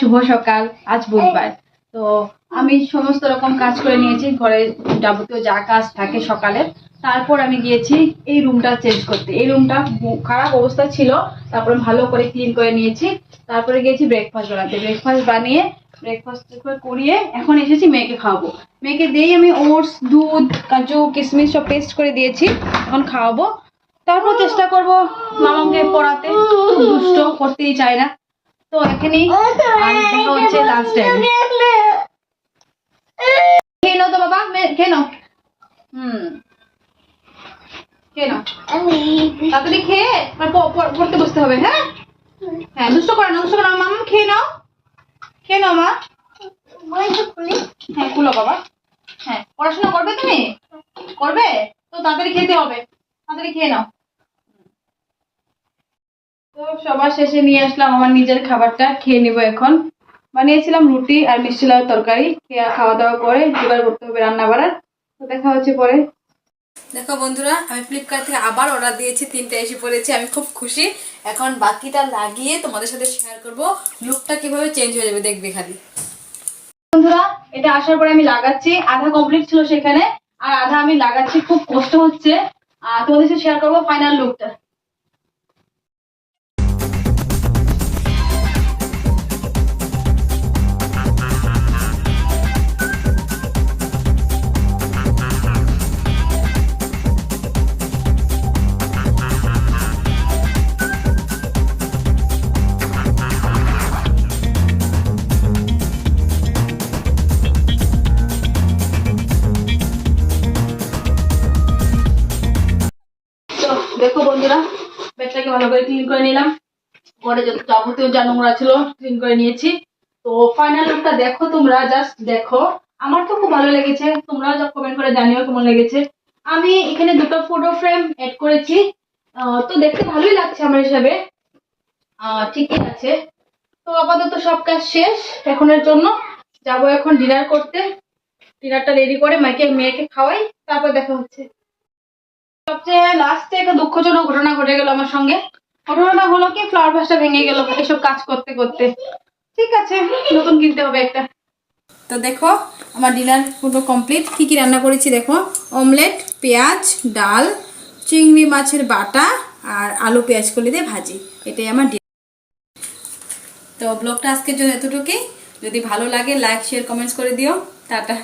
শুভ সকাল। আজ বুধবার, তো আমি সমস্ত রকম কাজ করে নিয়েছি, ঘরে যাবতীয় যা কাজ থাকে সকালে। তারপর আমি গিয়েছি এই রুমটা চেঞ্জ করতে। এই রুমটা খারাপ অবস্থা ছিল, তারপরে ভালো করে ক্লিন করে নিয়েছি। তারপরে গিয়েছি ব্রেকফাস্ট বানাতে। ব্রেকফাস্ট বানিয়ে ব্রেকফাস্ট করিয়ে এখন এসেছি মেয়েকে খাওয়াবো। মেয়েকে দিয়েই আমি ওটস, দুধ, কাজু, কিশমিশ সব পেস্ট করে দিয়েছি, এখন খাওয়াবো। তারপর চেষ্টা করবো মামাকে পড়াতে, খুব দুষ্ট, করতেই চায় না। তো এখানেই দেখা হচ্ছে লাঞ্চ টাইম। খেয়ে নাও তো বাবা, খেয়ে নাও। খেয়ে নাও, তাড়াতাড়ি খেয়ে পড়তে বসতে হবে। হ্যাঁ হ্যাঁ, দুষ্ট করে না, দুষ্ট করে না। মামা খেয়ে নাও, খেয়ে নাও মা। হ্যাঁ খুলো বাবা। হ্যাঁ, পড়াশোনা করবে তুমি? করবে তো তাড়াতাড়ি খেতে হবে, তাড়াতাড়ি খেয়ে নাও। তো সবার শেষে নিয়ে আসলাম আমার নিজের খাবারটা, খেয়ে নিব এখন। বানিয়েছিলাম রুটি আর মিষ্টি লাউয়ের তরকারি। খাওয়া দাওয়া করে জোগাড় করতে হবে রান্না বাড়ার। তো দেখা হচ্ছে পরে। দেখো বন্ধুরা, আমি ফ্লিপকার্ট থেকে আবার অর্ডার দিয়েছি, 3টা এসে পড়েছে। আমি খুব খুশি। এখন বাকিটা লাগিয়ে তোমাদের সাথে শেয়ার করব, লুকটা কিভাবে চেঞ্জ হয়ে যাবে দেখবে খালি। বন্ধুরা, এটা আসার পরে আমি লাগাচ্ছি, আধা কমপ্লিট ছিল সেখানে, আর আধা আমি লাগাচ্ছি, খুব কষ্ট হচ্ছে। তোমাদের সাথে শেয়ার করবো ফাইনাল লুকটা। দেখো বন্ধুরা, বেডটাকে ভালো করে ক্লিন করে নিলাম, ঘরে যত যাবতীয় যা নোংরা ছিল ক্লিন করে নিয়েছি। তো ফাইনাল লুকটা দেখো, তোমরা জাস্ট দেখো। আমার তো খুব ভালো লেগেছে, তোমরাও যা কমেন্ট করে জানিও কেমন লেগেছে। আমি এখানে দুটো ফটো ফ্রেম এড করেছি, তো দেখতে ভালোই লাগছে আমার হিসাবে। ঠিকই আছে। তো আপাতত সব কাজ শেষ এখনের জন্য। যাবো এখন ডিনার করতে। ডিনারটা রেডি করে মেয়েকে খাওয়াই, তারপর দেখা হচ্ছে। সবচেয়ে লাস্টে একটা দুঃখজনক ঘটনা ঘটে গেল আমার সঙ্গে। ঘটনাটা হলো কি, ফ্লাওয়ার ভাসটা ভেঙে গেল এসব কাজ করতে করতে। ঠিক আছে, নতুন কিনতে হবে একটা। তো দেখো আমার ডিনার পুরো কমপ্লিট। কি কি রান্না করেছি দেখো, অমলেট, পেঁয়াজ, ডাল, চিংড়ি মাছের বাটা আর আলু পেঁয়াজ কলি দিয়ে ভাজি। এটাই আমার ডিনার। তো ব্লগটা আজকের জন্য এতটুকুই। যদি ভালো লাগে লাইক, শেয়ার, কমেন্টস করে দিও। টাটা।